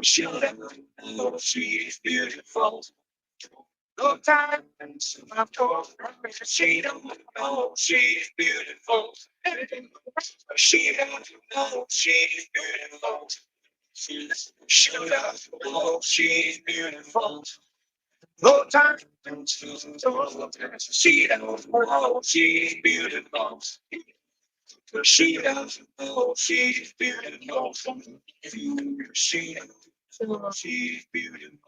She doesn't know she's beautiful. No time I've told her she don't know she's beautiful. She doesn't know she's beautiful. She doesn't know she's beautiful. No time to told her she don't know she's beautiful. She doesn't know she's beautiful. She doesn't know she's beautiful.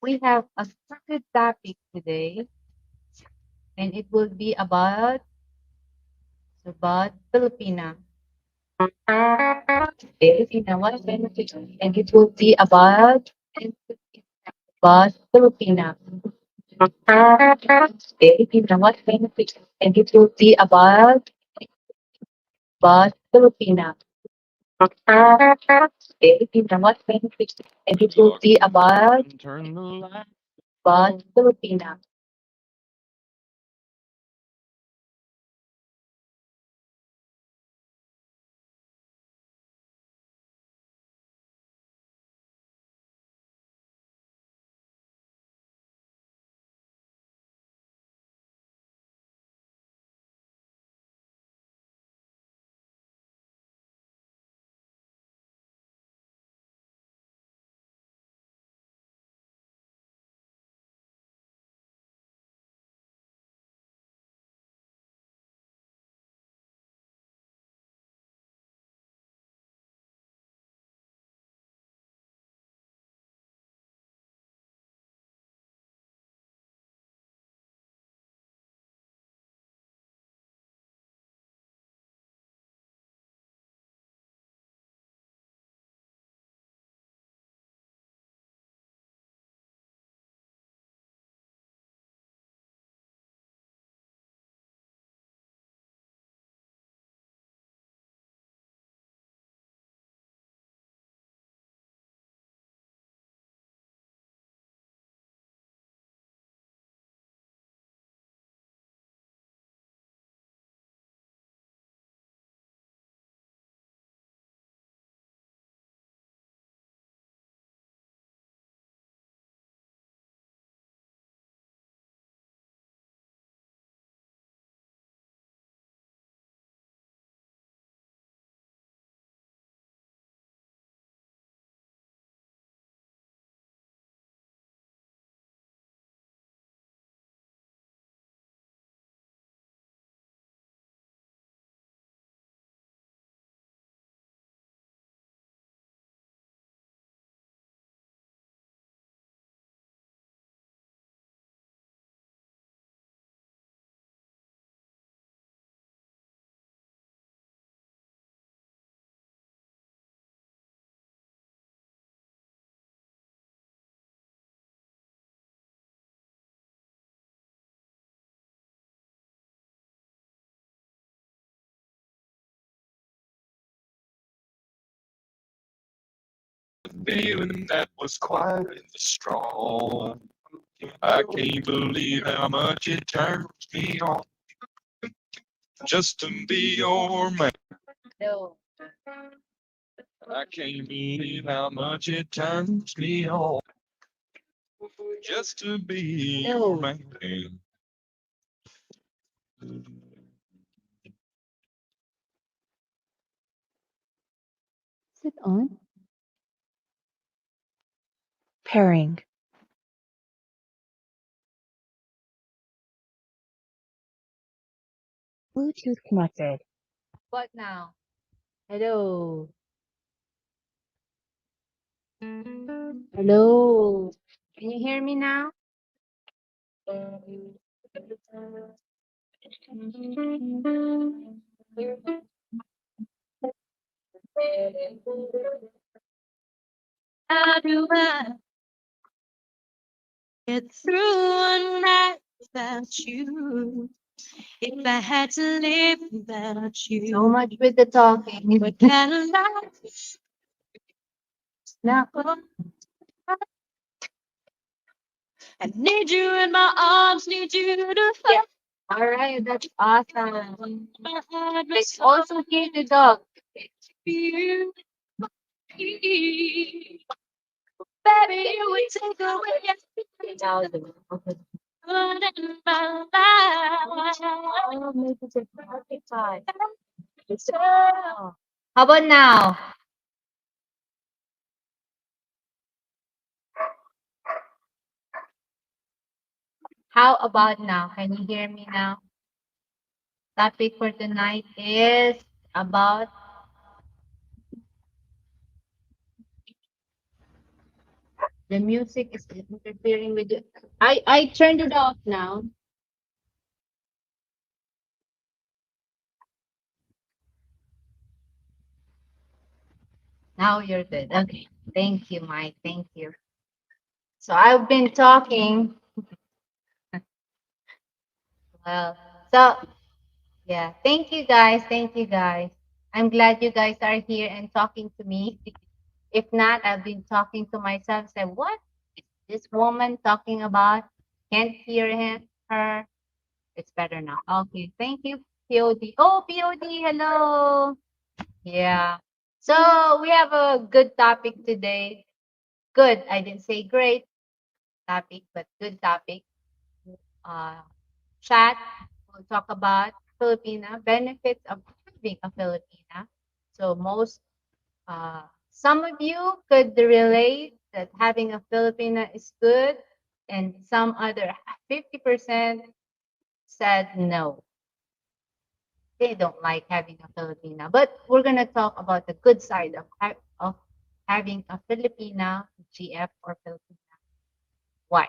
We have a second topic today, and it will be about Filipina. Filipina, what benefit? And it will be about Filipina. Filipina, what benefit? And it will be about Filipina. Filipina, what benefit? And it will be about Filipina. Feeling that was quite strong. I can't believe how much it turns me on just to be your man. No. I can't believe how much it turns me on just to be your man. Is it on? Pairing. Bluetooth connected. What now? Hello. Hello. Can you hear me now? How do I get through one night without you? If I had to live without you. So much with the talking. What kind of life? Now, I need you in my arms, need you to yeah. All right, that's awesome. It's also here to dog. You. Baby, you would take away everything good in my life. Oh, maybe it's a perfect time. So, how about now? How about now? Can you hear me now? Topic for tonight is about the music is interfering with you. I turned it off now. Now you're good. Okay. Thank you, Mike. Thank you. So I've been talking. Well, so yeah. Thank you guys. Thank you guys. I'm glad you guys are here and talking to me. If not, I've been talking to myself. Say, what is this woman talking about? Can't hear him, her. It's better now. Okay. Thank you, POD. Oh, POD. Hello. Yeah. So we have a good topic today. Good. I didn't say great topic, but good topic. Uh, Chat. We'll talk about Filipina benefits of being a Filipina. So some of you could relate that having a Filipina is good, and some other 50% said no. They don't like having a Filipina. But we're gonna talk about the good side of having a Filipina GF or Filipina. Why?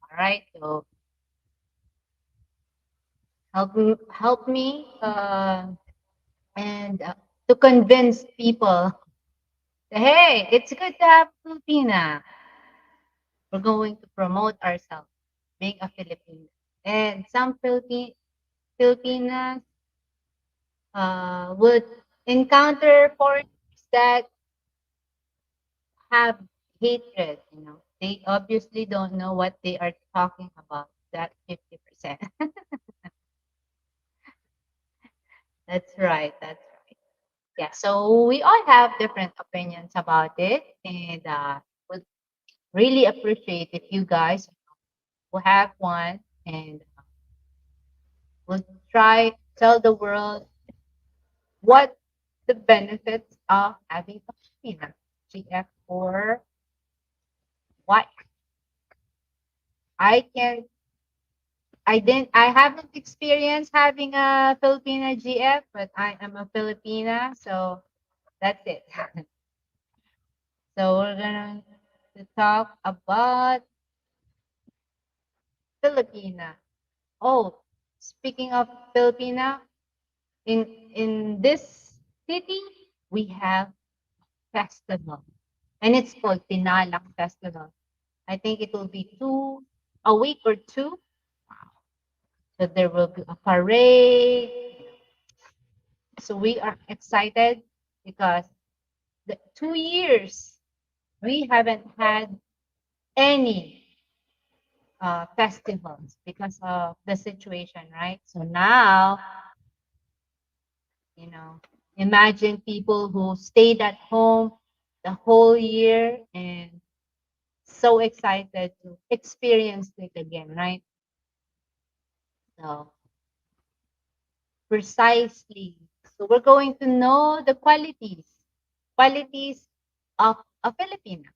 All right. So help me and to convince people, hey, it's good to have Filipina. We're going to promote ourselves, being a Filipino. And some Filipinas would encounter foreigners that have hatred. They obviously don't know what they are talking about. That 50%. That's right. That's right. Yeah. So we all have different opinions about it, and would really appreciate if you guys will have one and will try tell the world what the benefits of having a Filipina GF or what I can I haven't experienced having a Filipina GF, but I am a Filipina, so that's it. So we're gonna to talk about Filipina. Oh, speaking of Filipina, in this city we have festival, and it's called Tinalak Festival. I think it will be a week or two. So there will be a parade. So we are excited because the 2 years we haven't had any festivals because of the situation, right? So now, you know, imagine people who stayed at home the whole year and so excited to experience it again, right? So precisely. So we're going to know the qualities of a Filipino.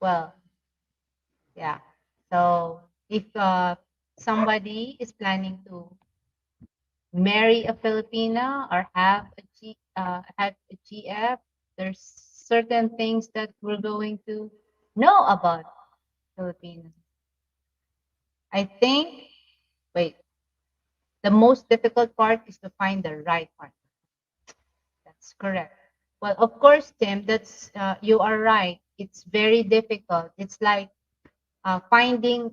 Well, yeah. So if somebody is planning to marry a Filipina or have a GF, there's certain things that we're going to know about Filipinos. I think, wait, the most difficult part is to find the right partner. That's correct. Well, of course, Tim, that's you are right. It's very difficult. It's like finding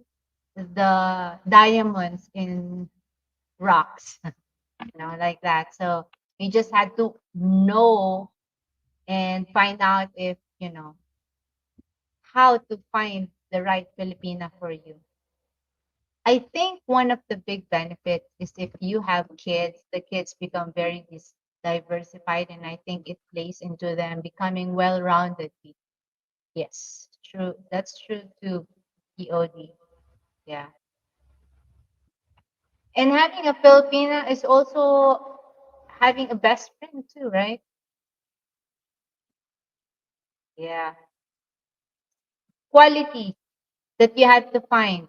the diamonds in rocks, like that. So you just had to know and find out if how to find the right Filipina for you. I think one of the big benefits is if you have kids, the kids become very diversified, and I think it plays into them becoming well-rounded people. Yes, true. That's true too. POD. Yeah. And having a Filipina is also having a best friend too, right? Yeah. Quality that you had to find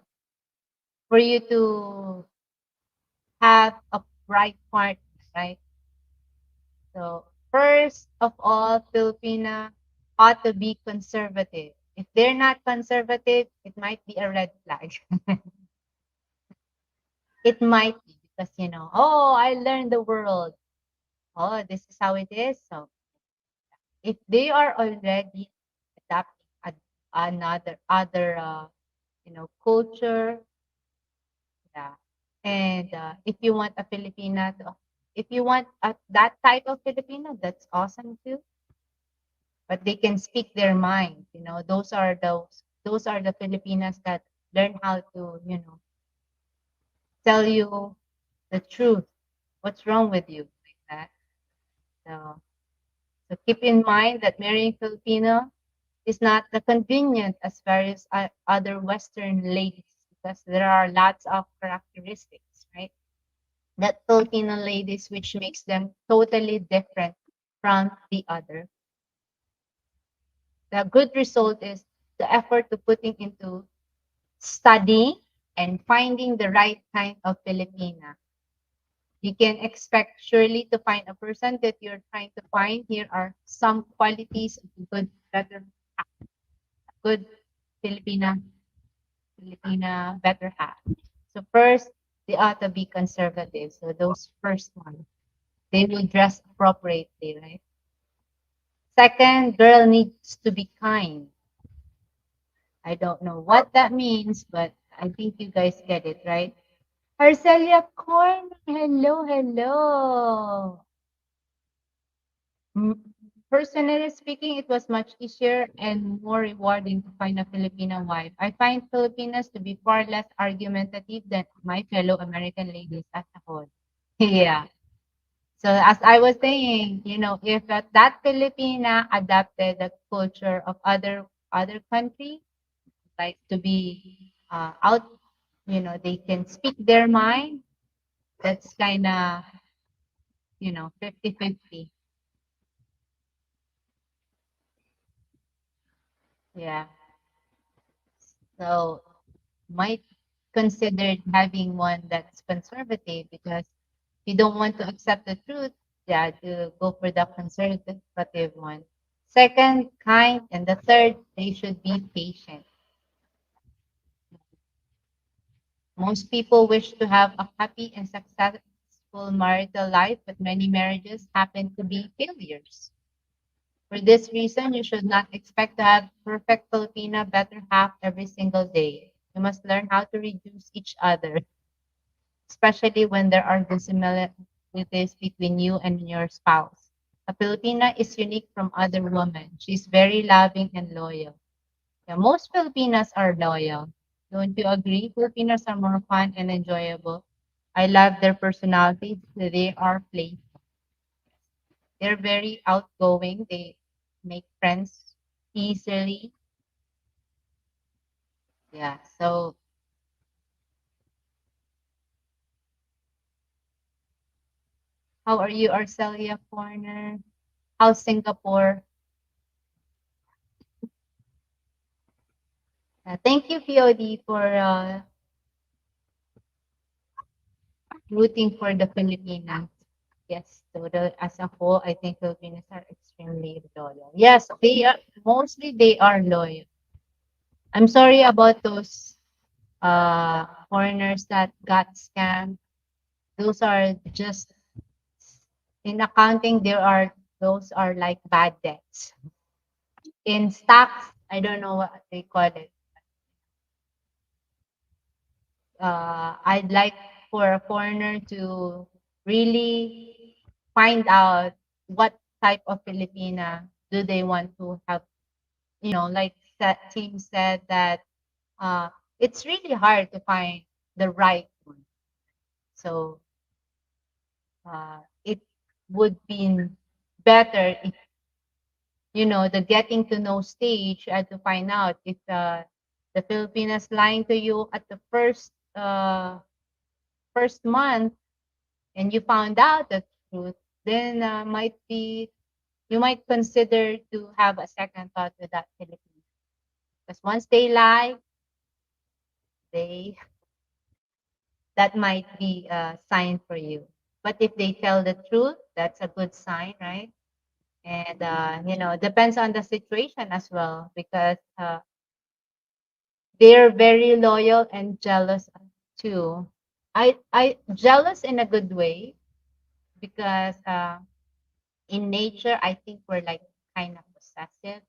for you to have a bright partner, right? So first of all, Filipina ought to be conservative. If they're not conservative, it might be a red flag. It might be because oh, I learned the world. Oh, this is how it is. So if they are already adapting another other culture, yeah. And if you want a Filipina to, if you want that type of Filipina, that's awesome too. But they can speak their mind. Those are the Filipinas that learn how to tell you the truth. What's wrong with you, like that. So, so keep in mind that marrying Filipino is not the convenient as various other Western ladies because there are lots of characteristics, right? That Filipino ladies which makes them totally different from the other. The good result is the effort to putting into studying and finding the right kind of Filipina. You can expect surely to find a person that you're trying to find. Here are some qualities of a good Filipina, Filipina better half. So first, they ought to be conservative. So those first ones, they will dress appropriately, right? Second, girl needs to be kind. I don't know what that means, but I think you guys get it, right? Arcelia Corn, hello, hello. Mm, Personally speaking, it was much easier and more rewarding to find a Filipino wife. I find Filipinas to be far less argumentative than my fellow American ladies as a whole. Yeah. So as I was saying, if that Filipina adapted the culture of other country, like to be out, they can speak their mind. That's kind of 50-50. Yeah. So might consider having one that's conservative because you don't want to accept the truth. Yeah, to go for the conservative one. Second, kind, and the third, they should be patient. Most people wish to have a happy and successful marital life, but many marriages happen to be failures. For this reason, you should not expect to have perfect Filipina better half every single day. You must learn how to reduce each other, especially when there are dissimilarities between you and your spouse. A Filipina is unique from other women. She's very loving and loyal. Yeah, most Filipinas are loyal. Don't you agree? Filipinas are more fun and enjoyable. I love their personalities. They are playful. They're very outgoing. They make friends easily. Yeah. So how are you, Arcelia Corner? How's Singapore? Thank you, POD, for rooting for the Filipinas. Yes, total as a whole, I think Filipinos are extremely loyal. Yes, they are loyal. I'm sorry about those foreigners that got scammed. Those are just in accounting. Those are like bad debts. In stocks, I don't know what they call it. I'd like for a foreigner to really find out what type of Filipina do they want to have. Like that team said that uh, it's really hard to find the right one. So it would be better if the getting to know stage, you had to find out if the Filipinas lying to you at the first month, and you found out the truth, then might be you might consider to have a second thought with that Philippine. Because once they lie, they that might be a sign for you. But if they tell the truth, that's a good sign, right? And depends on the situation as well, because they're very loyal and jealous too. I jealous in a good way, because in nature I think we're like kind of possessive.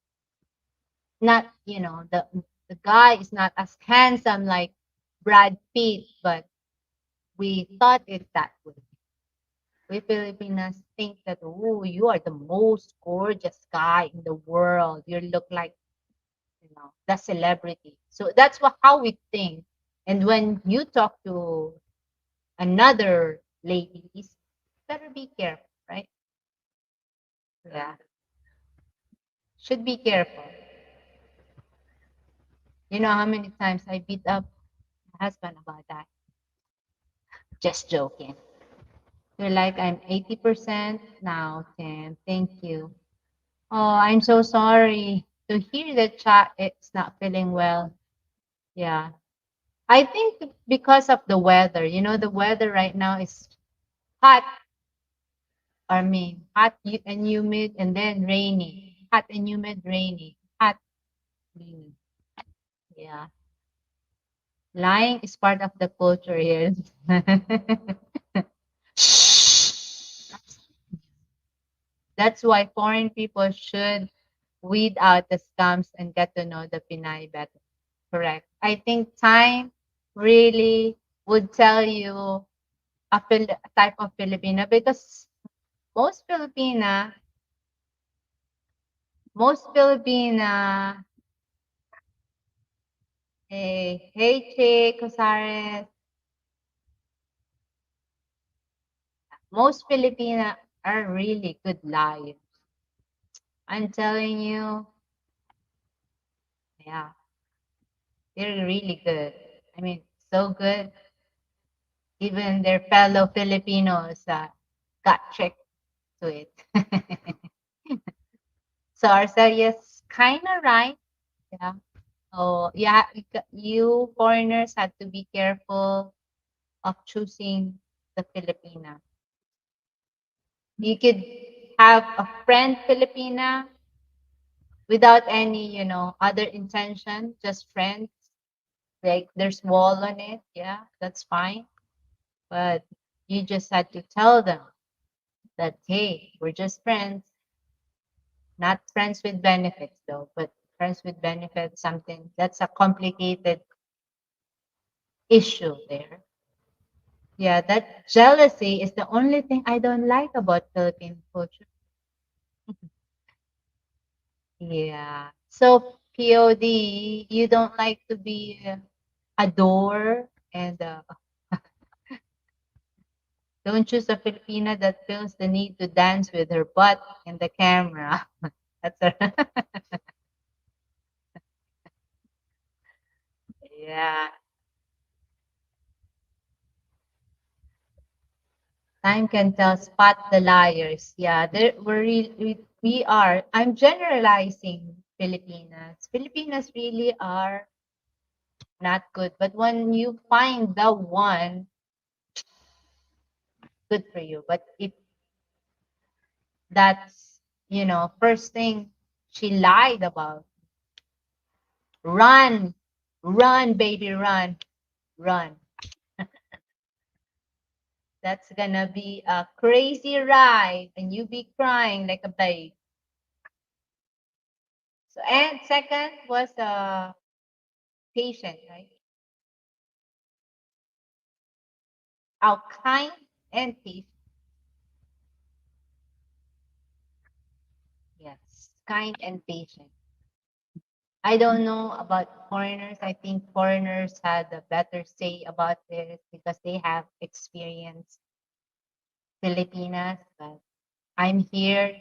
Not, the guy is not as handsome like Brad Pitt, but we thought it that way. We Filipinas think that, oh, you are the most gorgeous guy in the world. You look like, the celebrity. So that's how we think. And when you talk to another ladies, better be careful, right? Yeah, should be careful. You know how many times I beat up my husband about that? Just joking. You're like, I'm 80% now, Tim. Thank you. Oh, I'm so sorry to hear that chat. It's not feeling well. Yeah. I think because of the weather, the weather right now is hot. I mean, hot and humid, and then rainy. Hot and humid, rainy. Hot, rainy. Yeah. Lying is part of the culture here. That's why foreign people should weed out the scams and get to know the Pinay better. Correct. I think time really would tell you a type of Filipina, because most Filipina, most Filipina, hey Chick, Cosares, most Filipina are really good liars. I'm telling you, yeah, they're really good. I mean, so good. Even their fellow Filipinos got tricked to it. So Arcelia is kind of right. Yeah. Oh, yeah. You foreigners have to be careful of choosing the Filipina. You could have a friend Filipina without any, other intention, just friends. Like there's wall on it. Yeah, that's fine. But you just had to tell them that, hey, we're just friends, not friends with benefits though, but friends with benefits, something that's a complicated issue there. Yeah, that jealousy is the only thing I don't like about Philippine culture. Yeah. So POD, you don't like to be adored, and don't choose a Filipina that feels the need to dance with her butt in the camera. That's a yeah. Time can tell, spot the liars. Yeah, we are. I'm generalizing Filipinas. Filipinas really are not good. But when you find the one, good for you. But if that's, first thing she lied about, run, run, baby, run, run. That's gonna be a crazy ride, and you be crying like a babe. So, and second was patient, right? Our kind and patient. Yes, kind and patient. I don't know about foreigners. I think foreigners had a better say about this because they have experienced Filipinas. But I'm here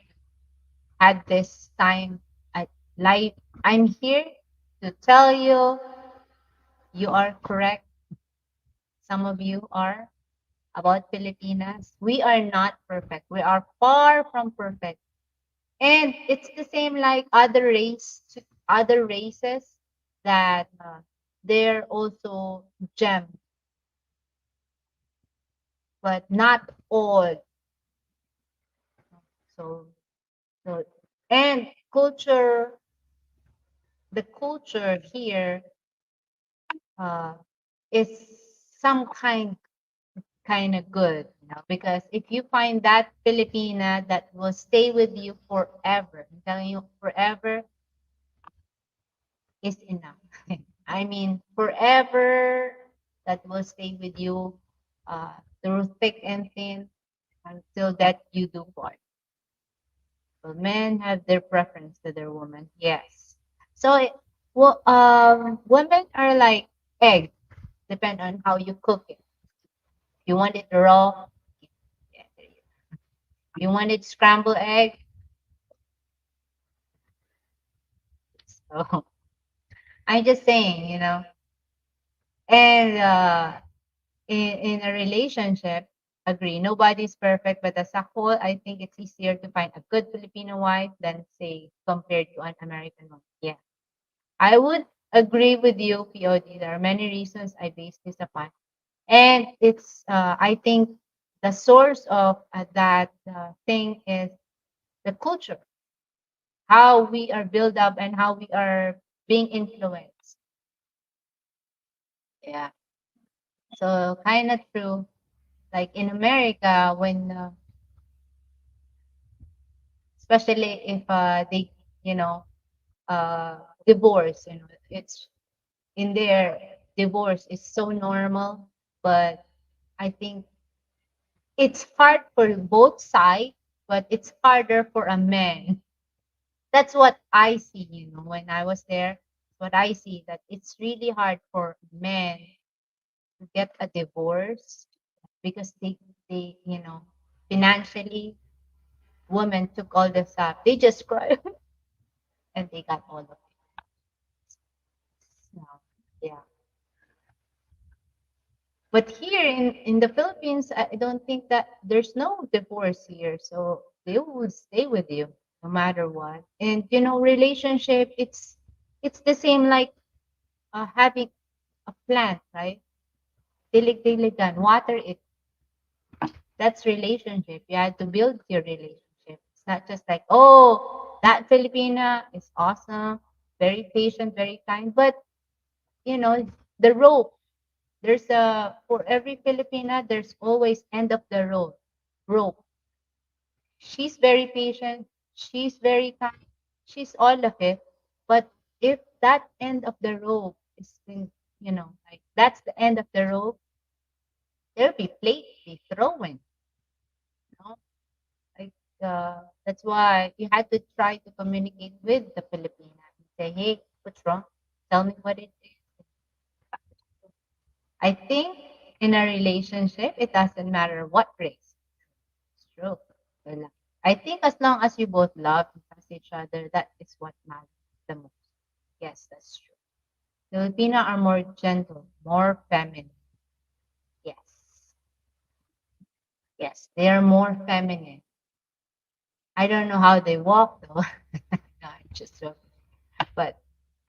had this time at life. I'm here to tell you, you are correct. Some of you are about Filipinas. We are not perfect. We are far from perfect. And it's the same like other races that they're also gem, but not all. So, so and the culture here uh, is some kind of good, because if you find that Filipina that will stay with you forever, I'm telling you, forever is enough. I mean, forever that will stay with you uh, through thick and thin until that you do part. So men have their preference to their woman, yes. So, well, women are like egg, depend on how you cook it. If you want it raw, yeah, there you go. If you want it scrambled egg, so I'm just saying, and in a relationship, agree, nobody's perfect, but as a whole, I think it's easier to find a good Filipino wife than, say, compared to an American one. Yeah, I would agree with you, POD. There are many reasons I base this upon. And I think the source of that thing is the culture, how we are built up and how we are being influenced. Yeah. So kind of true. Like in America, when especially if they, you know, divorce, it's in their divorce is so normal, but I think it's hard for both sides, but it's harder for a man. That's what I see, when I was there. What I see that it's really hard for men to get a divorce because they financially, women took all this up. They just cry and they got all of it. So, yeah. But here in the Philippines, I don't think that there's no divorce here. So they will stay with you no matter what. And relationship, it's the same like having a plant, right? Dilig-diligan, water it. That's relationship. You have to build your relationship. It's not just like, oh, that Filipina is awesome, very patient, very kind. But the rope. There's a for every Filipina, there's always end of the road rope. She's very patient. She's very kind. She's all of it. But if that end of the rope is like that's the end of the rope, there'll be plate be throwing. You know, like that's why you had to try to communicate with the Filipina and say, hey, what's wrong? Tell me what it is. I think in a relationship, it doesn't matter what race. It's true. Well, I think as long as you both love and trust each other, that is what matters the most. Yes, that's true. Filipino are more gentle, more feminine. Yes. Yes, they are more feminine. I don't know how they walk though. No, I'm just joking. But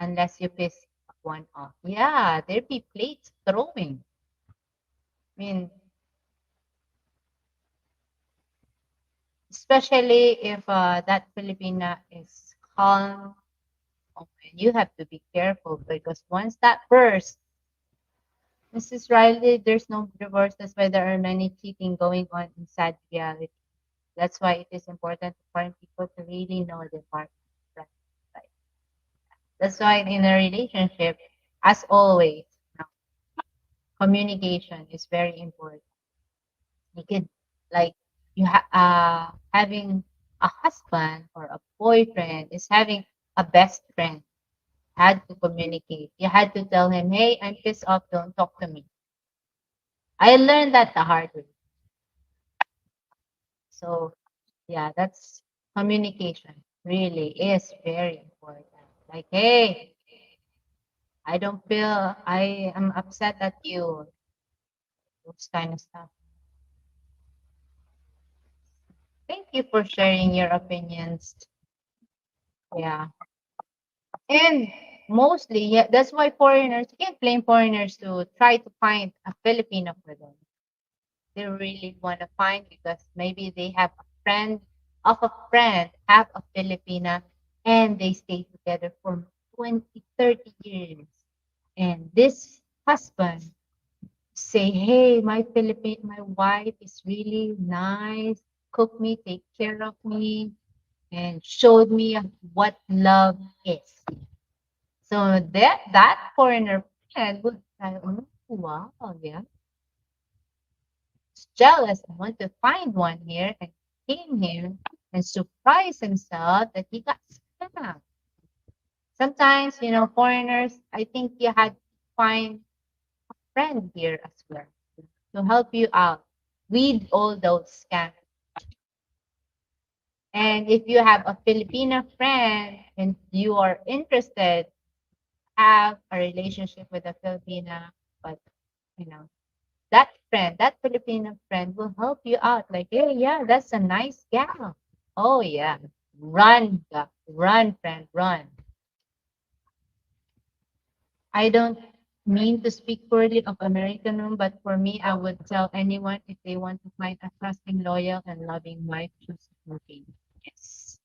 unless you piss one off. Yeah, there'd be plates throwing. I mean, especially if that Filipina is calm. Oh, man, you have to be careful because once that bursts, Mrs. Riley, there's no divorce. That's why there are many cheating going on inside reality. That's why it is important for people to really know their partner. Right? Right. That's why in a relationship, as always, you know, communication is very important. You could like having a husband or a boyfriend is having a best friend. Had to communicate. You had to tell him, "Hey, I'm pissed off. Don't talk to me." I learned that the hard way. So yeah, that's communication. really is very important. Like, hey, I don't feel I am upset at you. Those kind of stuff. Thank you for sharing your opinions. Yeah. And mostly, yeah, that's why foreigners, you can't blame foreigners to try to find a Filipino for them. They really want to find because maybe they have a friend of a friend, have a Filipina, and they stay together for 20, 30 years. And this husband say, hey, my wife is really nice, cook me, take care of me, and showed me what love is. So that foreigner friend would say, oh, wow, yeah, he's jealous. I want to find one here and came here and surprise himself that he got scammed. Sometimes, foreigners, I think you had to find a friend here as well to help you out with all those scams. And if you have a Filipino friend and you are interested, have a relationship with a Filipina, but you know, that friend, that Filipino friend will help you out. Like, hey, yeah, that's a nice gal. Oh yeah. Run, friend, run. I don't mean to speak poorly of American women, but for me, I would tell anyone if they want to find a trusting, loyal, and loving wife, choose Philippine. Yes.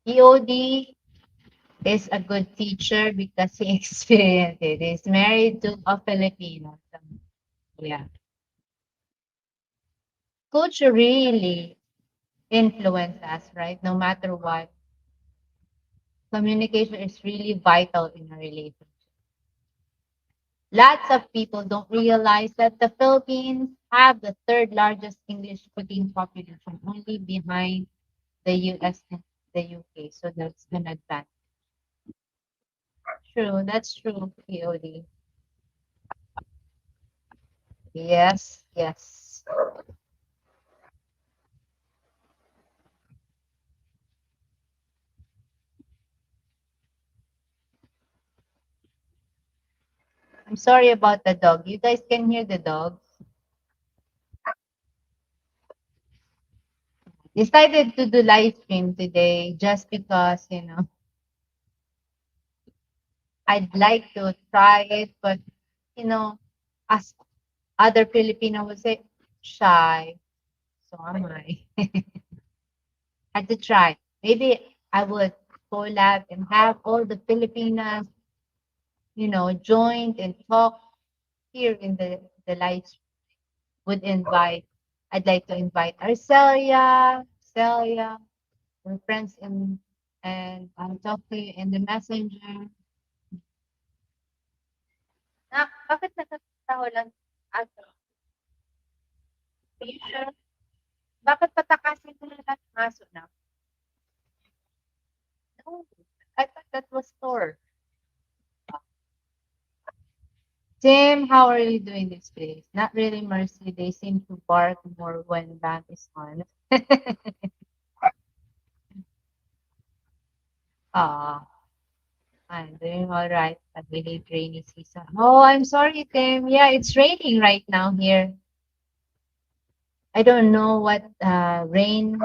EOD is a good teacher because he experienced it. He's married to a Filipino. So, yeah. Culture really influence us, right? No matter what, communication is really vital in a relationship. Lots of people don't realize that the Philippines have the third largest English speaking population, only behind the US and the UK. So that's an advantage. True, that's true, POD. Yes, yes. I'm sorry about the dog. You guys can hear the dog. Decided to do live stream today just because, I'd like to try it, but as other Filipino would say, shy. So am I. Had to try. Maybe I would collab and have all the Filipinas, joined and talk here in the live stream. Would invite. I'd like to invite Celia, your friends and I'll talk to you in the messenger. Bakit nakatawa lang? Ato? Are you sure? Bakit patakasin ko na lahat ng aso na? No, I thought that was Thor. Tim, how are you doing these days? Not really, Mercy. They seem to bark more when band is on. Ah, I'm doing all right. I believe rainy season. Oh, I'm sorry, Tim. Yeah, it's raining right now here. I don't know what rain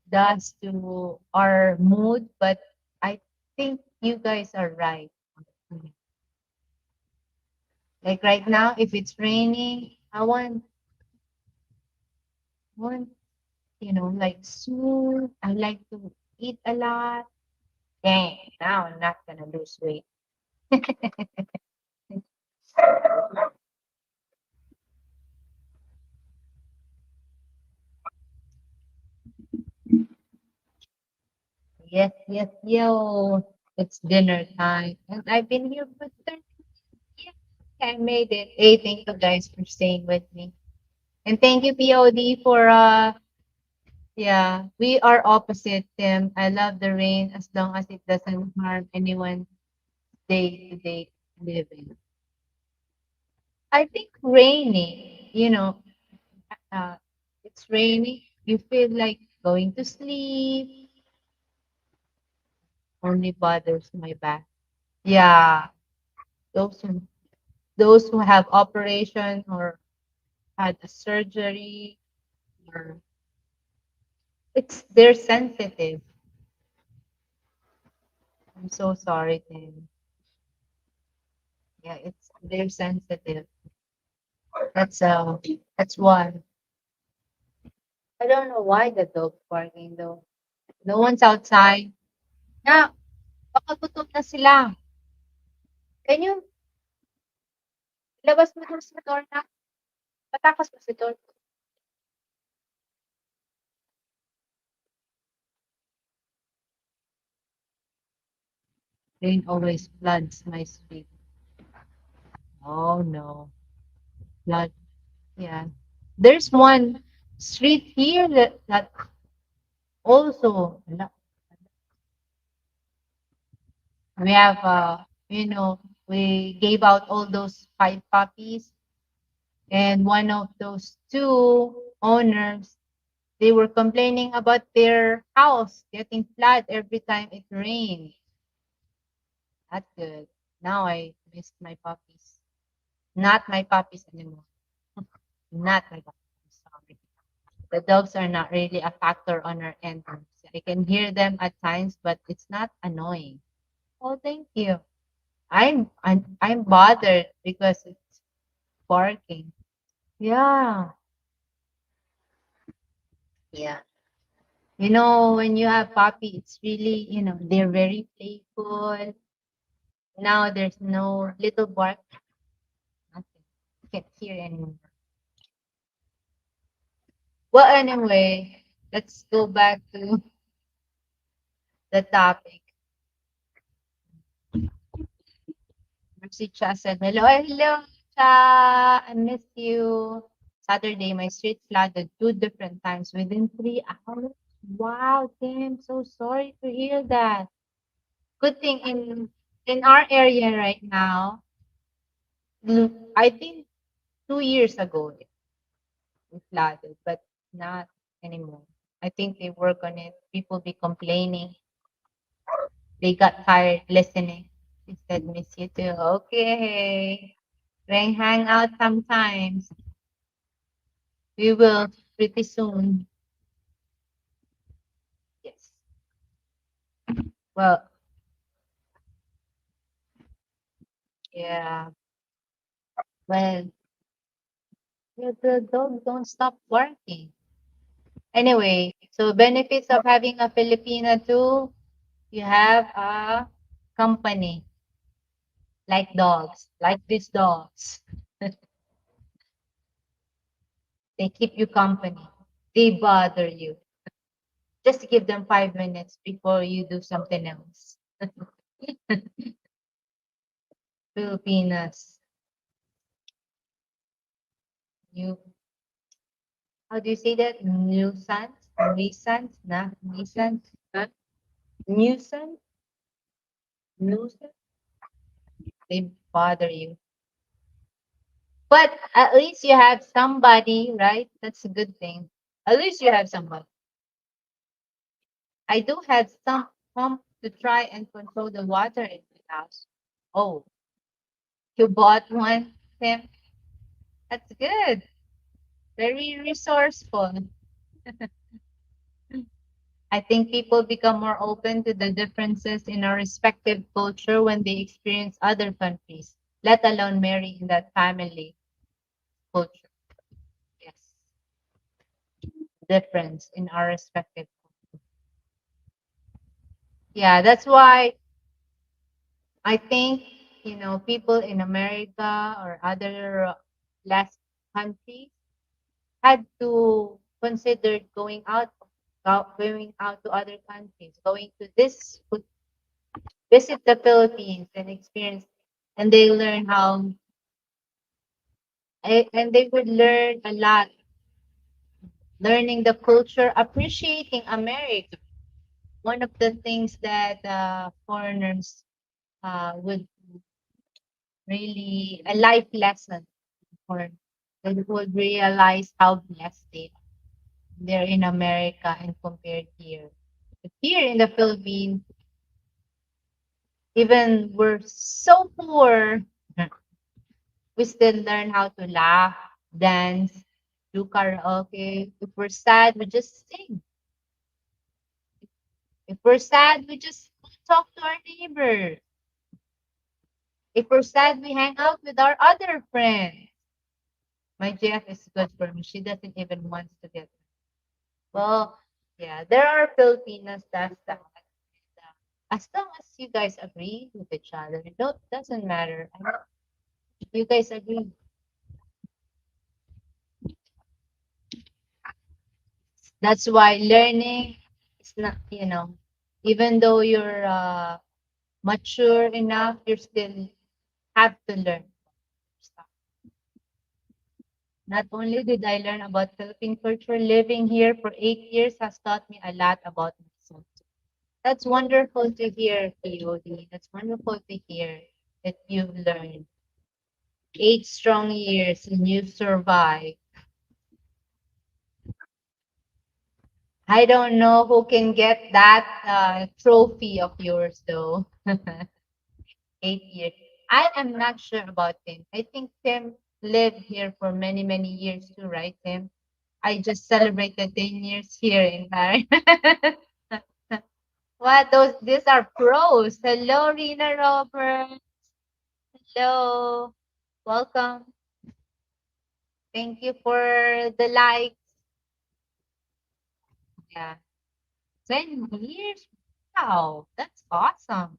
does to our mood, but I think you guys are right. Like right now, if it's raining, I want, like soup. I like to eat a lot. Dang, now I'm not gonna lose weight. Yes, yes, yo. It's dinner time. And I've been here for 30 years. I made it. Hey, thank you guys for staying with me. And thank you, POD, for yeah, we are opposite, Tim. I love the rain as long as it doesn't harm anyone day to day living. I think rainy, uh, it's rainy. You feel like going to sleep. only bothers my back. Yeah, those who those who have operation or had a surgery or it's they're sensitive. I'm so sorry, Tim. Yeah, it's they're sensitive. That's that's one. I don't know why the dog's barking though. No one's outside. Na, baka gutom na sila. Can you labas mo dun sa door na? Patakas mo sa door. Rain always floods my street. Oh no. Flood. Yeah. There's one street here that also we have we gave out all those 5 puppies and one of those two owners they were complaining about their house getting flood every time it rained. Not good. Now I missed my puppies. Not my puppies anymore. Not my puppies. Sorry. The dogs are not really a factor on our end. I can hear them at times, but it's not annoying. Oh, thank you. I'm bothered because it's barking. Yeah. Yeah. When you have puppy, it's really, they're very playful. Now there's no little bark. Nothing. Can't hear anymore. Well, anyway, let's go back to the topic. Mercy Cha said, hello, hello, Cha. I miss you. Saturday, my street flooded 2 different times within 3 hours. Wow, Tim, so sorry to hear that. Good thing in our area right now, I think 2 years ago it flooded, but not anymore. I think they work on it. People be complaining. They got tired listening. She said, miss you too. Okay. We hang out sometimes. We will pretty soon. Yes. Well, yeah. Well, yeah, the dog don't stop barking. Anyway, so benefits of having a Filipina too, you have a company like dogs, like these dogs. They keep you company. They bother you. Just give them 5 minutes before you do something else. Filipinas. You how do you say that? Nuisance? Nuisance? Na? Nuisance? Huh? Nuisance? Nuisance? They bother you. But at least you have somebody, right? That's a good thing. At least you have somebody. I do have some pump to try and control the water in the house. Oh, you bought one, Tim? That's good. Very resourceful. I think people become more open to the differences in our respective culture when they experience other countries, let alone marry in that family culture. Yes, difference in our respective. Yeah, that's why I think people in America or other less countries had to consider going out to other countries, going to this visit the Philippines and experience, and they learn and they would learn a lot, learning the culture, appreciating America. One of the things that foreigners would really a life lesson for they would realize how blessed they are. They're in America and compared here. But here in the Philippines, Even we're so poor, we still learn how to laugh, dance, do karaoke. If we're sad, we just sing. If we're sad, we just talk to our neighbor. If we're sad, we hang out with our other friends. My GF is good for me. She doesn't even want to get. Well, yeah, there are Filipinos that. As long as you guys agree with each other, it doesn't matter. If you guys agree, that's why learning is not, even though you're mature enough, you still have to learn stuff. Not only did I learn about Philippine culture, living here for 8 years has taught me a lot about myself. That's wonderful to hear, POD. That's wonderful to hear that you've learned 8 strong years and you've survived. I don't know who can get that trophy of yours, though. 8 years. I am not sure about Tim. I think Tim lived here for many, many years too, right, Tim? I just celebrated 10 years here in Paris. What? These are pros. Hello, Rina Robert. Hello. Welcome. Thank you for the likes. Yeah. 10 years? Wow. That's awesome,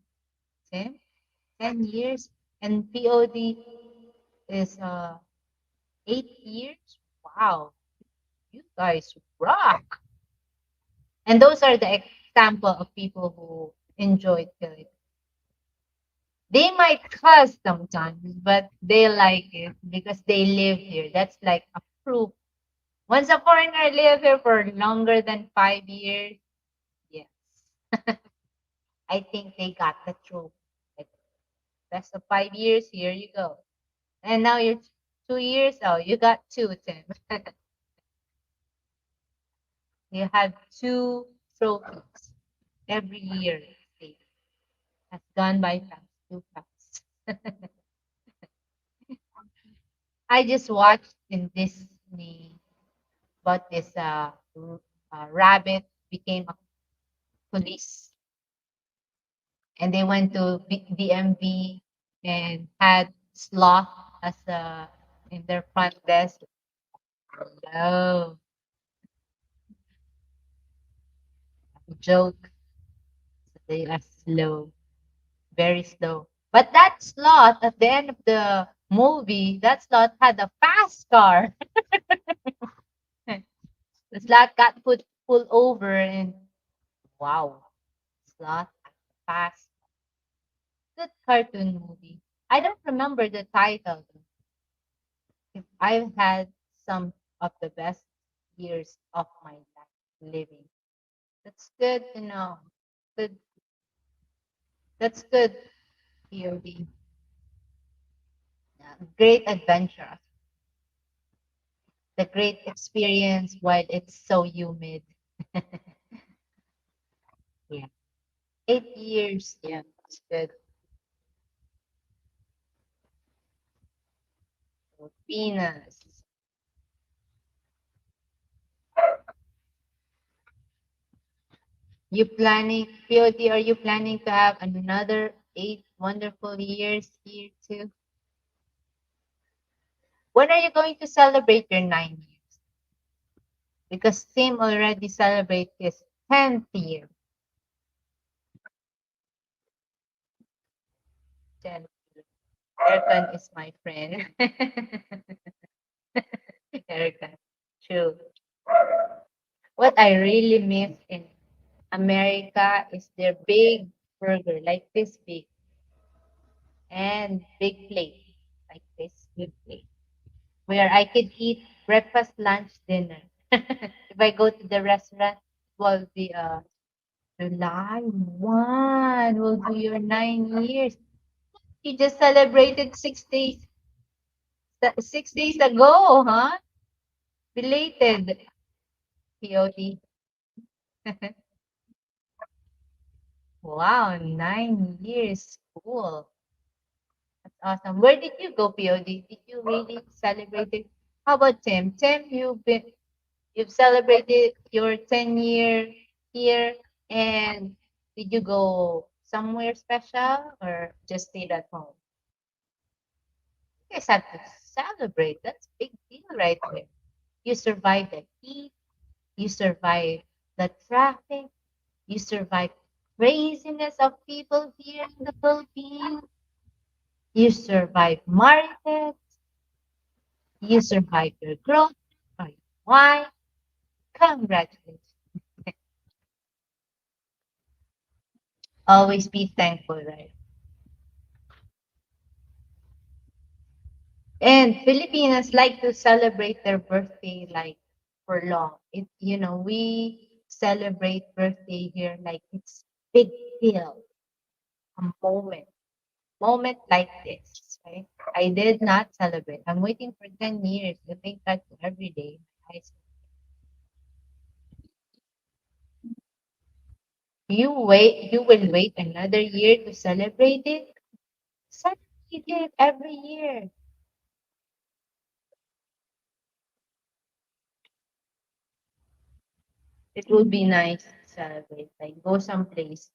Tim. 10 years. And POD is 8 years. Wow. You guys rock. And those are the example of people who enjoyed Philippines. They might cuss sometimes, but they like it because they live here. That's like a proof. Once a foreigner live here for longer than 5 years, yes, I think they got the truth. Like, that's the 5 years. Here you go. And now you're 2 years. Oh, you got two, Tim. You have two trophies every year. See, has gone by fast, too fast. I just watched in Disney about this rabbit became a police, and they went to DMV and had sloth as in their front desk. Oh, joke. They are slow, very slow. But that sloth at the end of the movie, that sloth had a fast car. The sloth got pulled over, and wow, sloth fast. Good cartoon movie. I don't remember the title. If I've had some of the best years of my life living. That's good to know. Good. That's good, POD. Yeah, great adventure. The great experience while it's so humid. Yeah. 8 years. Yeah, it's good. Filipinas. You planning, POD, are you planning to have another 8 wonderful years here too? When are you going to celebrate your 9 years? Because Tim already celebrated his 10th year. 10th year. Erican is my friend. Erican. True. What I really miss in America is their big burger, like this big, and big plate, like this big plate, where I could eat breakfast, lunch, dinner. If I go to the restaurant, it will be July 1 will be your 9 years. You just celebrated 6 days, 6 days ago, huh? Belated, POD. Wow, 9 years. Cool. That's awesome. Where did you go, POD? Did you really celebrate it? How about Tim? Tim, you've celebrated your 10-year here, and did you go somewhere special or just stayed at home? You guys have to celebrate. That's a big deal right there. You survived the heat, you survived the traffic, you survived craziness of people here in the Philippines, you survived markets, you survived your growth, or your wife. Congratulations. Always be thankful, right? And Filipinos like to celebrate their birthday like for long. We celebrate birthday here like it's big deal, a moment like this, right? I did not celebrate. I'm waiting for 10 years to think that every day. I s- you will wait another year to celebrate it. Celebrate it every year. It would be nice to celebrate, like go someplace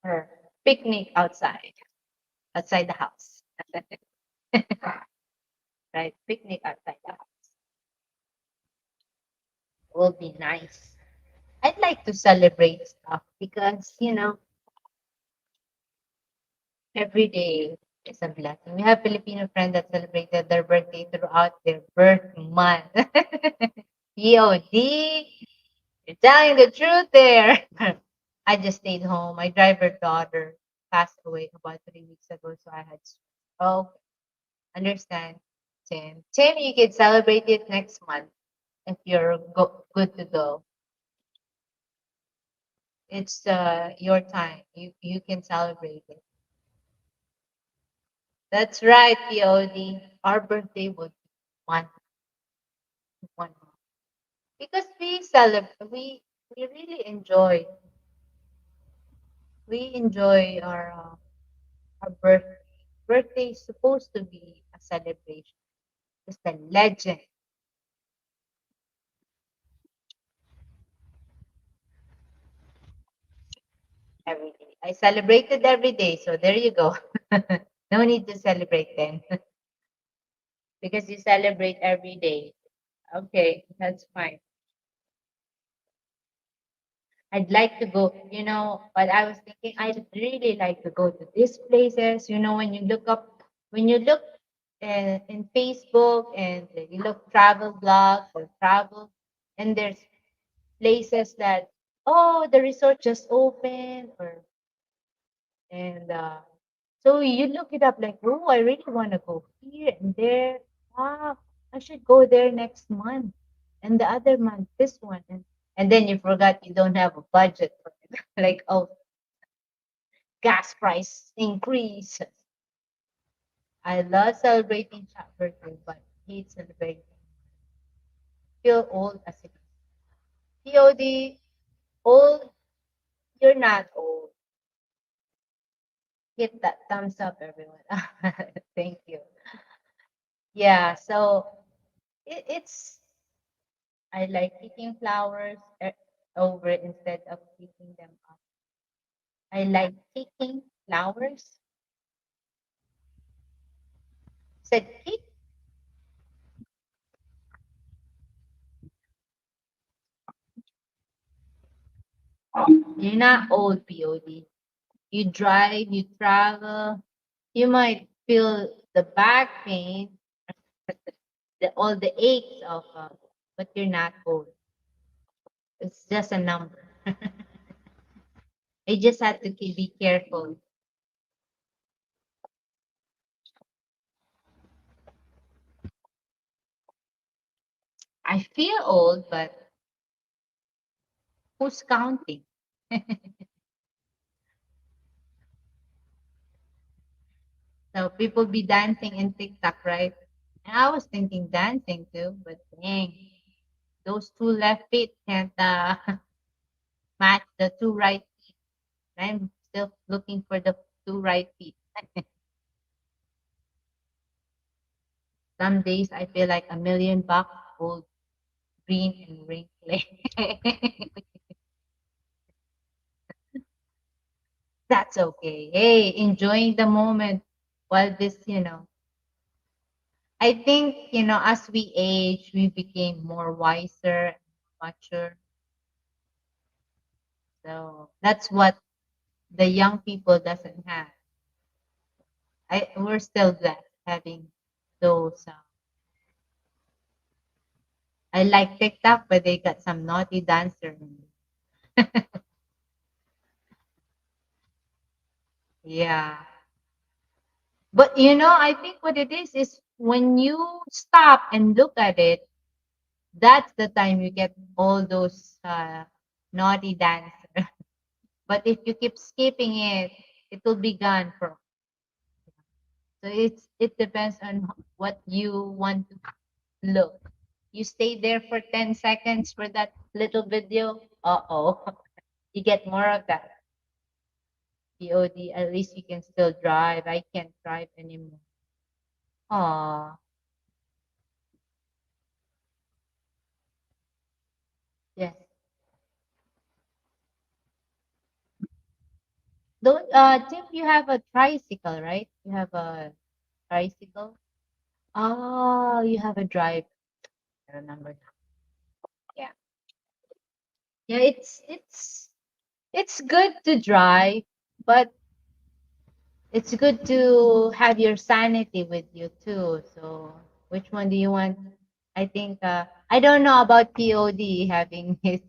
or picnic outside the house. Right? Picnic outside the house will be nice. I'd like to celebrate stuff because, every day is a blessing. We have Filipino friends that celebrated their birthday throughout their birth month. POD, you're telling the truth there. I just stayed home. My driver daughter passed away about 3 weeks ago, so I had to. Oh, understand, Tim. Tim, you can celebrate it next month if you're good to go. It's your time. You can celebrate it. That's right, POD. Our birthday would be one month. Because we celebrate, we really enjoy our birthday. Birthday is supposed to be a celebration. It's a legend every day. I celebrated every day, so there you go. No need to celebrate then because you celebrate every day. Okay, that's fine. I'd like to go, but I was thinking I'd really like to go to these places. When you look in Facebook and you look travel blogs or travel, and there's places that, oh, the resort just opened, and so you look it up like, oh, I really want to go here and there. Wow, I should go there next month, and the other month this one, and then you forgot you don't have a budget for it. Like, oh, gas price increase. I love celebrating child birthday, but hate celebrating. Feel old as it is. POD, old, you're not old. Hit that thumbs up, everyone. Thank you. Yeah, so it's I like picking flowers over instead of picking them up. I like picking flowers. Said pick. You're not old, POD. You drive, you travel. You might feel the back pain, all the aches but you're not old. It's just a number. You just have to be careful. I feel old, but who's counting? So people be dancing in TikTok, right? And I was thinking dancing too, but dang, those two left feet can't match the two right feet. I'm still looking for the two right feet. Some days I feel like $1,000,000 old, green and wrinkly. That's okay. Hey, enjoying the moment while this. I think, as we age, we became more wiser, mature. So that's what the young people doesn't have. We're still blessed having those. I like TikTok, but they got some naughty dancer. Yeah. But I think what it is when you stop and look at it, that's the time you get all those naughty dancer. But if you keep skipping it, it will be gone for. So it depends on what you want to look. You stay there for 10 seconds for that little video. Uh-oh. You get more of that. POD, at least you can still drive. I can't drive anymore. Aw, yes. Don't Tim, you have a tricycle, right? You have a tricycle? Oh, you have a drive. I remember now. Yeah. Yeah, it's good to drive, but it's good to have your sanity with you too. So, which one do you want? I think I don't know about POD having his.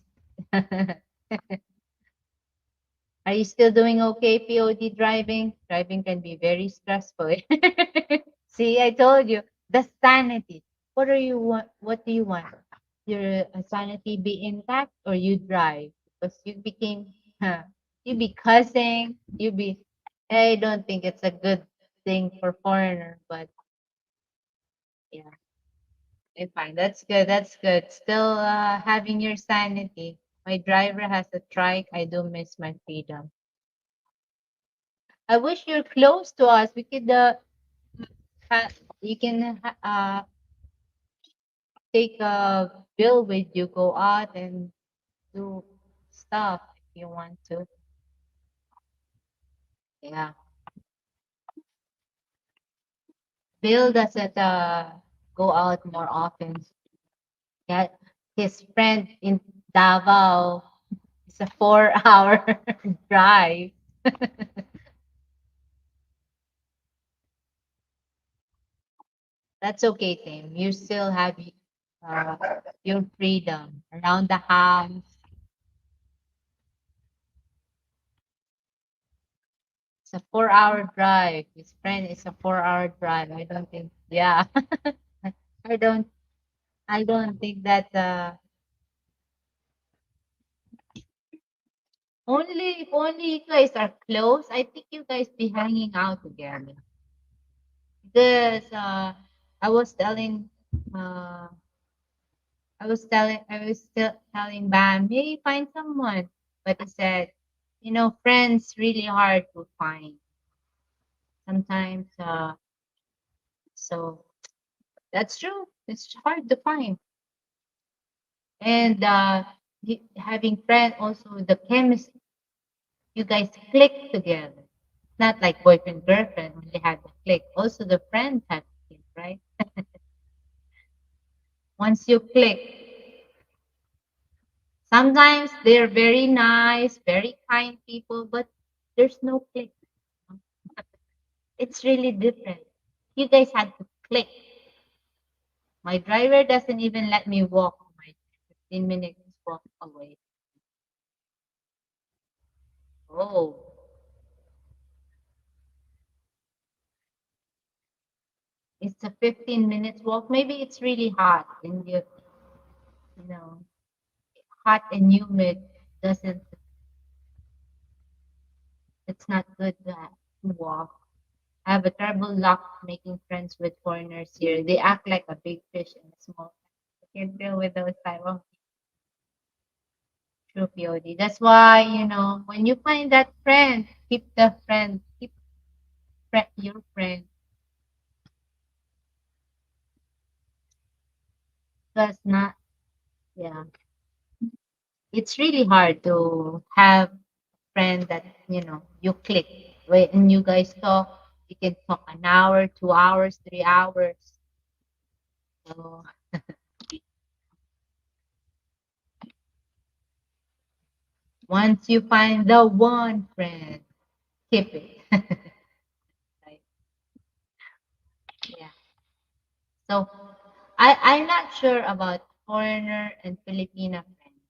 Are you still doing okay, POD driving? Driving can be very stressful. See, I told you the sanity. What are you want? What do you want? Your sanity be intact or you drive? Because you became, you be cussing, you be. I don't think it's a good thing for foreigner, but yeah, it's fine. That's good. That's good. Still having your sanity. My driver has a trike. I do miss my freedom. I wish you're close to us. We could you can take a bill with you, go out and do stuff if you want to. Yeah. Bill doesn't go out more often. Yeah. His friend in Davao is a 4 hour drive. That's okay, Tim. You still have uh, your freedom around the house. It's a 4 hour drive. His friend is a 4 hour drive. I don't think. Yeah, I don't. I don't think that. Only if only you guys are close. I think you guys be hanging out together. Because I was telling. Uh, I was still telling Bam, hey, find someone. But he said, friends really hard to find sometimes. So that's true. It's hard to find. And having friend also the chemistry, you guys click together. Not like boyfriend girlfriend when they have the click. Also the friends have click, right? Once you click, sometimes they're very nice, very kind people, but there's no click. It's really different. You guys had to click. My driver doesn't even let me walk my 15 minutes walk away. Oh, it's a 15 minutes walk. Maybe it's really hot and you know, hot and humid doesn't, it's not good to walk. I have a terrible luck making friends with foreigners here. They act like a big fish in a small. I can't deal with those type of. True POD. That's why, when you find that friend, keep the friend, keep your friend. That's not, yeah. It's really hard to have friend that, you click. When you guys talk, you can talk an hour, 2 hours, 3 hours. So once you find the one friend, keep it. Right? Yeah. So I'm not sure about foreigner and Filipina friends.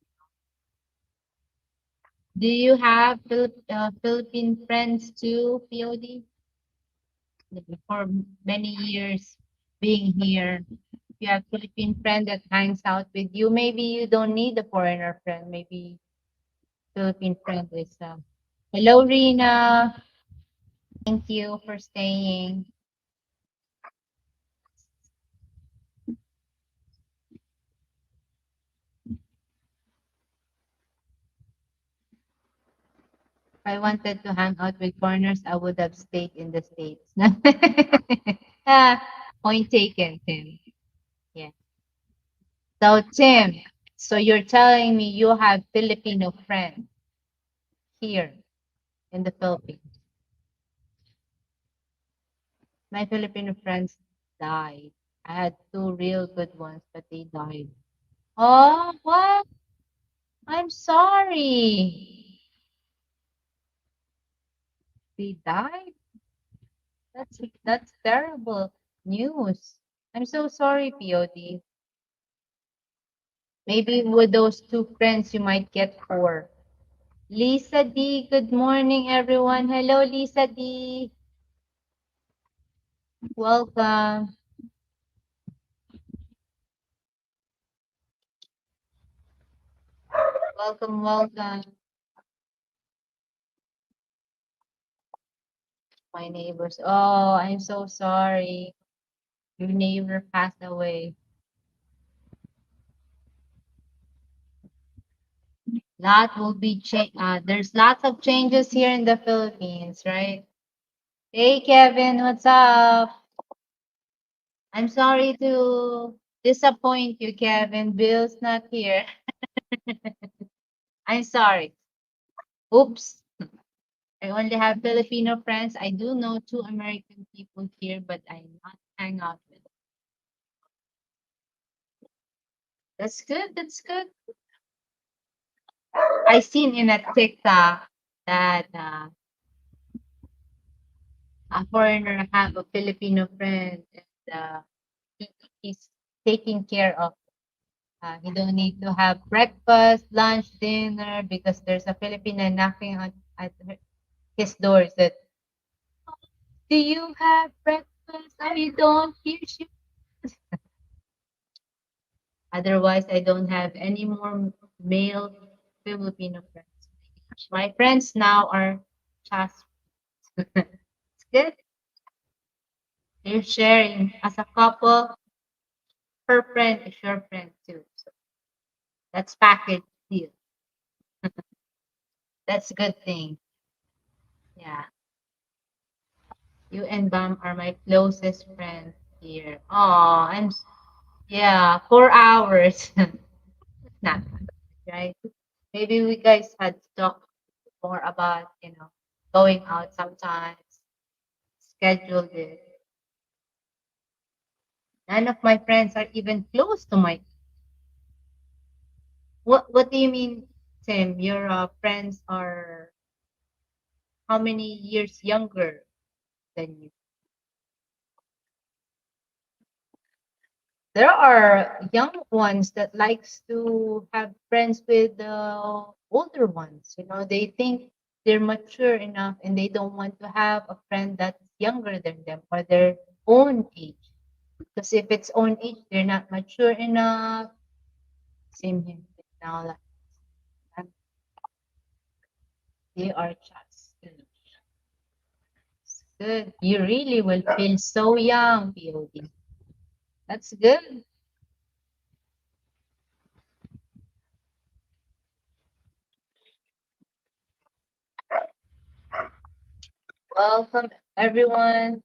Do you have Philippine friends too, POD? For many years being here, you have Philippine friend that hangs out with you. Maybe you don't need a foreigner friend. Maybe Philippine friend is. Hello, Rina. Thank you for staying. If I wanted to hang out with foreigners, I would have stayed in the States. Ah, point taken, Tim. Yeah. So, Tim, so you're telling me you have Filipino friends here in the Philippines. My Filipino friends died. I had two real good ones, but they died. Oh, what? I'm sorry. They died? That's terrible news. I'm so sorry, POD. Maybe with those two friends you might get four. Lisa D, good morning everyone. Hello Lisa D. Welcome. Welcome, welcome. My neighbors. Oh, I'm so sorry. Your neighbor passed away. Lot will be there's lots of changes here in the Philippines, right? Hey Kevin, what's up? I'm sorry to disappoint you, Kevin. Bill's not here. I'm sorry. Oops. I only have Filipino friends. I do know two American people here, but I not hang out with them. That's good. That's good. I seen in a TikTok that a foreigner have a Filipino friend and he, he's taking care of. He don't need to have breakfast, lunch, dinner because there's a Filipina knocking on at his door. That do you have breakfast? I don't hear you. Otherwise, I don't have any more male Filipino friends. My friends now are just it's good. They're sharing as a couple. Her friend is your friend too. So that's package deal. That's a good thing. Yeah. You and Bam are my closest friends here. Oh, yeah, 4 hours. Not much, right? Maybe we guys had to talk more about, going out sometimes, schedule it. None of my friends are even close to my. What do you mean, Tim? Your friends are how many years younger than you? There are young ones that likes to have friends with the older ones. They think they're mature enough and they don't want to have a friend that's younger than them or their own age. Because if it's own age, they're not mature enough. Same here. Now that they are just good. You really will feel so young, POD. That's good. Welcome, everyone.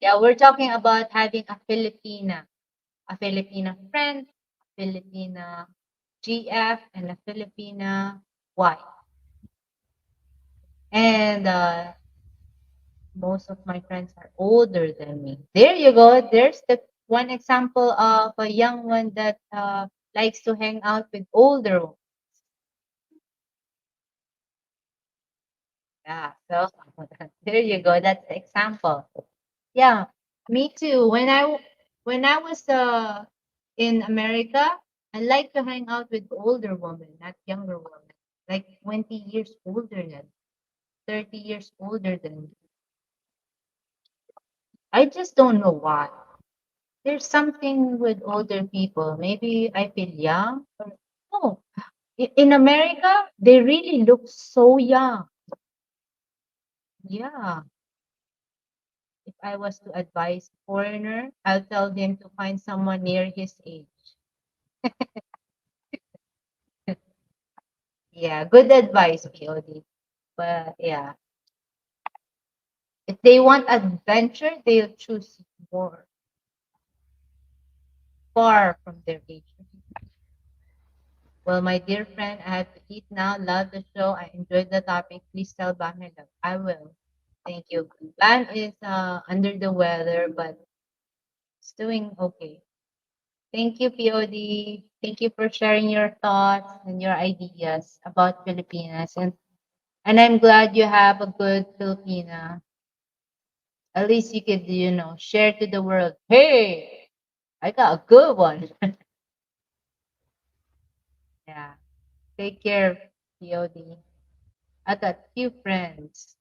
Yeah, we're talking about having a Filipina friend, Filipina GF, and a Filipina wife. And most of my friends are older than me. There you go. There's the one example of a young one that likes to hang out with older ones. Yeah, so there you go. That's the example. Yeah, me too. When I was in America, I like to hang out with older women, not younger women, like 20 years older than, 30 years older than me. I just don't know why. There's something with older people. Maybe I feel young. Or, no, in America, they really look so young. Yeah. If I was to advise a foreigner, I'll tell him to find someone near his age. Yeah, good advice, POD. But yeah, if they want adventure, they'll choose more far from their age. Well, my dear friend, I have to eat now. Love the show. I enjoyed the topic. Please tell Bam I love. I will. Thank you. Bam is under the weather, but it's doing okay. Thank you, POD. Thank you for sharing your thoughts and your ideas about Filipinas. And I'm glad you have a good Filipina. At least you could, share to the world. Hey, I got a good one. Yeah. Take care, POD. I got few friends.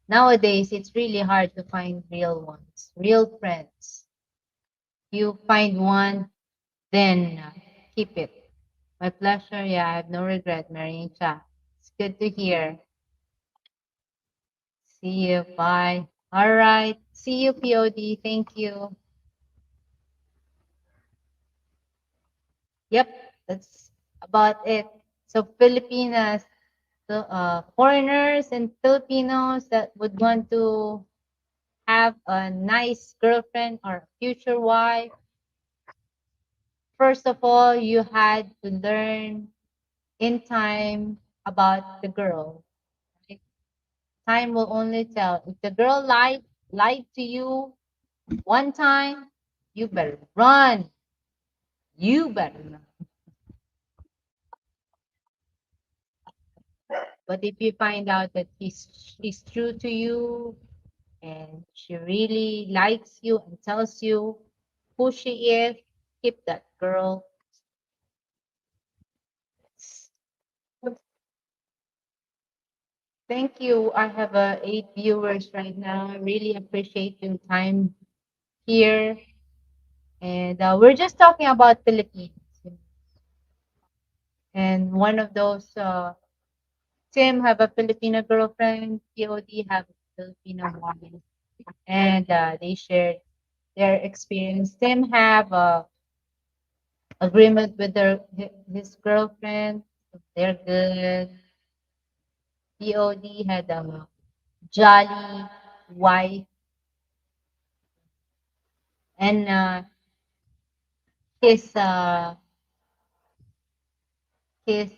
Nowadays, it's really hard to find real ones, real friends. You find one, then keep it. My pleasure. Yeah, I have no regret marrying Cha. It's good to hear. See you. Bye. All right. See you, POD. Thank you. Yep, that's about it. So Filipinas, foreigners and Filipinos that would want to have a nice girlfriend or future wife, first of all, you had to learn in time about the girl. Right? Time will only tell. If the girl lied to you one time, you better run. You better run. But if you find out that she's true to you and she really likes you and tells you who she is, keep that girl. Thank you. I have 8 viewers right now. I really appreciate your time here. And we're just talking about Philippines. And one of those, Tim have a Filipino girlfriend, POD have a Filipino woman. And they shared their experience. Tim have a agreement with his girlfriend. They're good. POD had a jolly wife, and his uh, his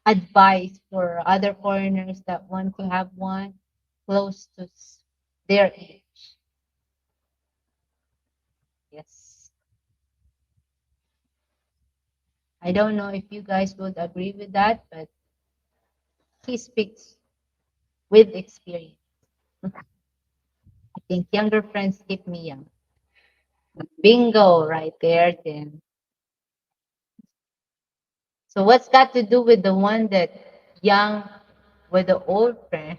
advice for other foreigners that want to have one close to their age. Yes, I don't know if you guys would agree with that, but he speaks with experience. I think younger friends keep me young. Bingo, right there, Tim. So what's got to do with the one that young with the old friend,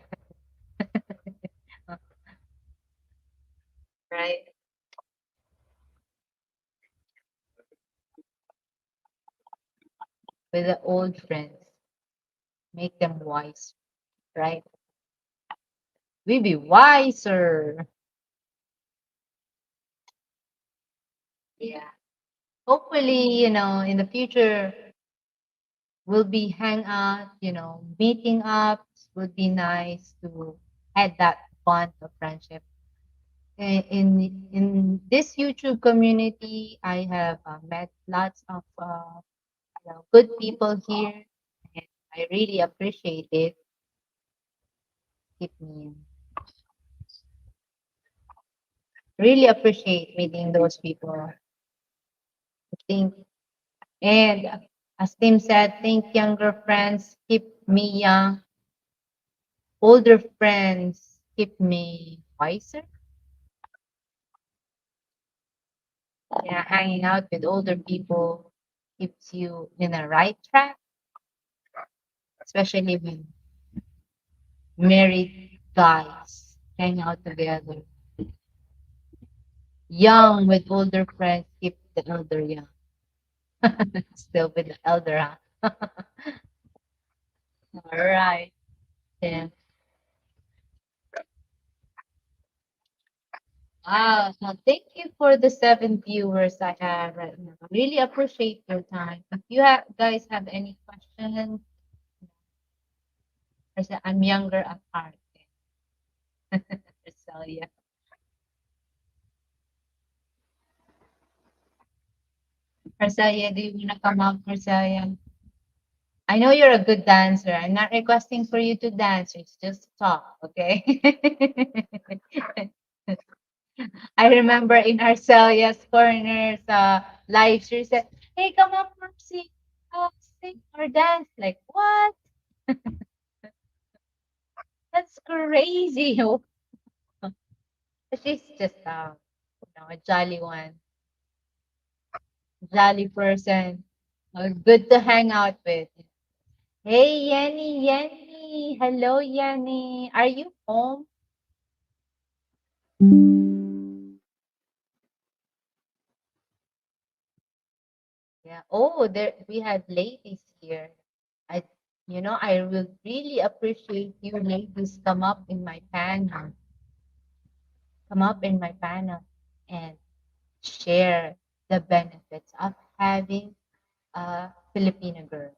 right? With the old friends, make them wise, right? We be wiser. Yeah. Hopefully, in the future, we'll be hang out, meeting up, would be nice to have that bond of friendship. In this YouTube community, I have met lots of good people here, and I really appreciate it. Keep me really appreciate meeting those people. I think, and as Tim said, think younger friends keep me young, older friends keep me wiser. Yeah, hanging out with older people keeps you in the right track, especially when married guys hang out together. Young with older friends keep the elder young. Still with the elder, huh? All right. Yeah. Wow. So thank you for the 7 viewers I have right now. Really appreciate your time. If you guys have any questions, I'm younger at heart. So yeah. Marcella, do you want to come up, Marcella? I know you're a good dancer. I'm not requesting for you to dance. It's just talk, okay? I remember in Arcelia's Corners live, she said, "Hey, come up, Mercy, sing or dance." Like, what? That's crazy. She's just a jolly one, jolly person, good to hang out with. Hey, Yenny, Yenny. Hello, Yenny. Are you home? Yeah. Oh, there we have ladies here. I, I will really appreciate you ladies come up in my panel, and share the benefits of having a Filipino girl.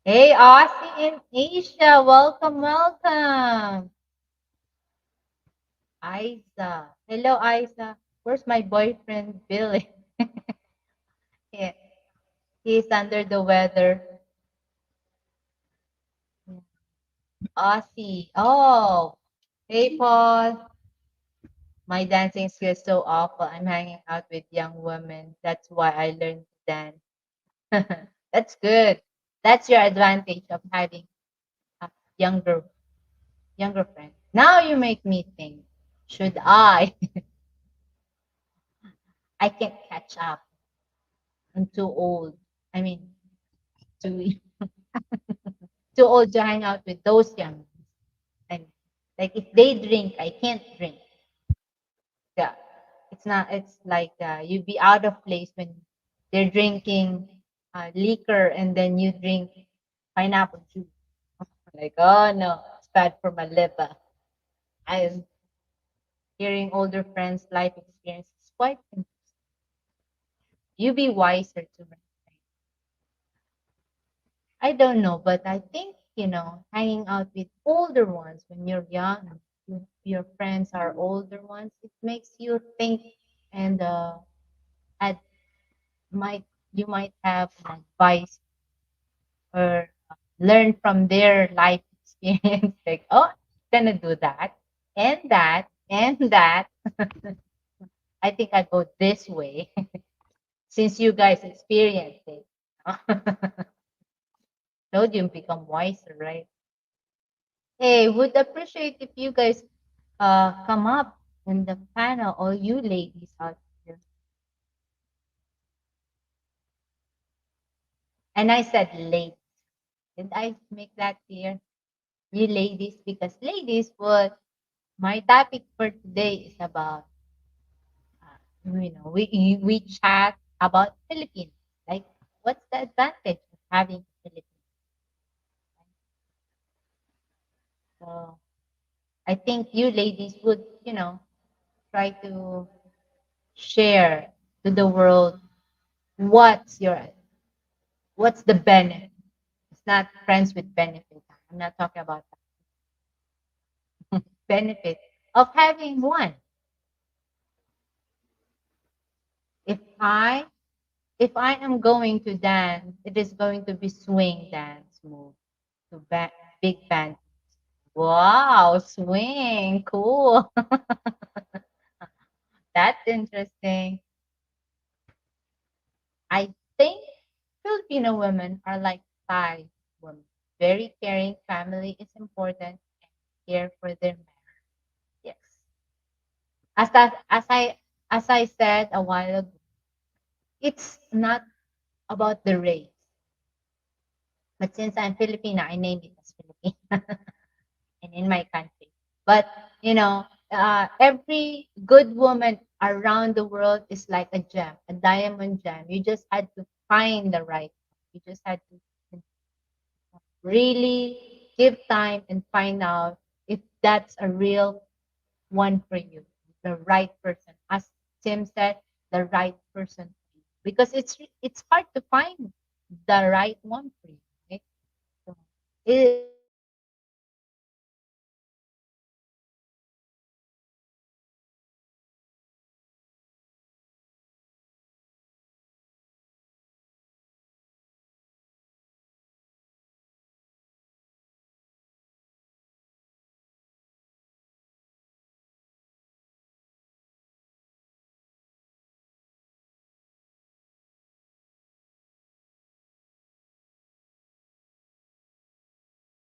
Hey, Aussie in Asia, welcome, welcome. Isa, hello, Isa. Where's my boyfriend, Billy? Yeah, he's under the weather. Aussie. Oh, hey, Paul. My dancing skills so awful. I'm hanging out with young women. That's why I learned to dance. That's good. That's your advantage of having a younger friend. Now you make me think. Should I? I can't catch up. I'm too old. I mean, too too old to hang out with those young. And like if they drink, I can't drink. Yeah, it's not. It's like you'd be out of place when they're drinking liquor and then you drink pineapple juice. Like, oh no, it's bad for my liver. I hearing older friends' life experience is quite interesting. You be wiser to me. I don't know, but I think, hanging out with older ones when you're young, and your friends are older ones, it makes you think and add, might you might have advice or learn from their life experience. Like, oh, I'm gonna do that and that and that. I think I go this way since you guys experienced it. Told you become wiser, right? Hey, would appreciate if you guys come up in the panel, all you ladies out here. And I said late. Did I make that clear? You ladies, because ladies would my topic for today is about we chat about Philippines. Like what's the advantage of having Philippines? So I think you ladies would, try to share to the world what's your what's the benefit. It's not friends with benefit. I'm not talking about benefit of having one. If I if I am going to dance, it is going to be swing dance move to big band. Wow, swing, cool. That's interesting. I think Filipino women are like Thai women. Very caring, family is important, and care for their man. Yes. As that as I said a while ago, it's not about the race. But since I'm Filipina, I named it as Filipina and in my country. But every good woman around the world is like a gem, a diamond gem. You just had to find the right one. You just had to really give time and find out if that's a real one for you, the right person. As Tim said, the right person for you. Because it's hard to find the right one for you. Right? So it is really hard to find the right one for you. So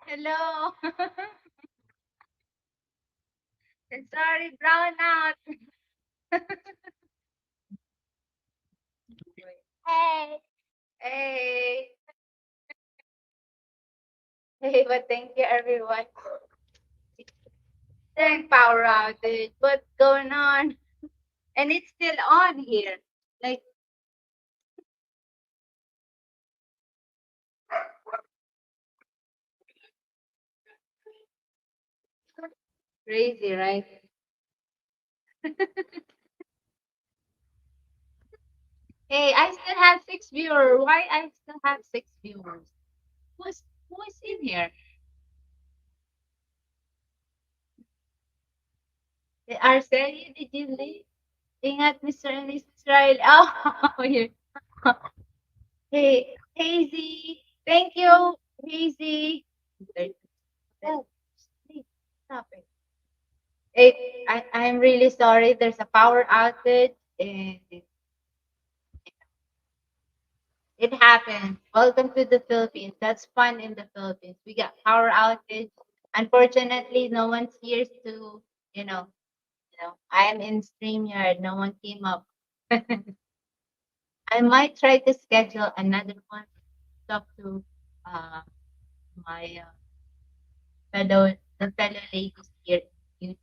Hello. Sorry, brown out. Hey. Hey. Hey, but thank you everyone. Thank power outage. What's going on? And it's still on here. Like crazy, right? Hey, I still have 6 viewers. Why I still have 6 viewers? Who is in here? Arcelia, did you leave? Ingat, Mr. and Miss Israel. Oh, here. Hey, Hazy. Thank you, Hazy. Oh, stop it. Hey, I'm really sorry. There's a power outage and it happens. Welcome to the Philippines. That's fun in the Philippines. We got power outage. Unfortunately, no one's here to, I am in StreamYard. No one came up. I might try to schedule another one. Talk to uh, my fellow ladies here, YouTube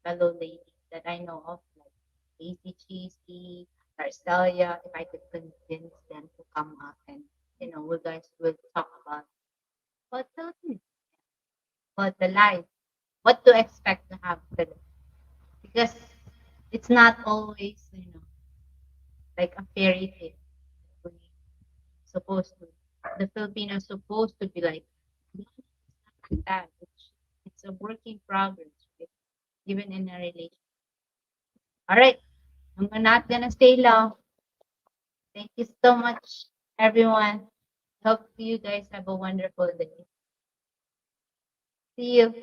fellow ladies that I know of, like Daisy Cheesy, Arcelia, if I could convince them to come up and, we guys will talk about Philippines, about the life, what to expect to have today. Because it's not always, like a fairy tale. We supposed to, the Filipinos supposed to be like that. It's a work in progress, right? Even in a relationship. All right, I'm not gonna stay long. Thank you so much, everyone. Hope you guys have a wonderful day. See you.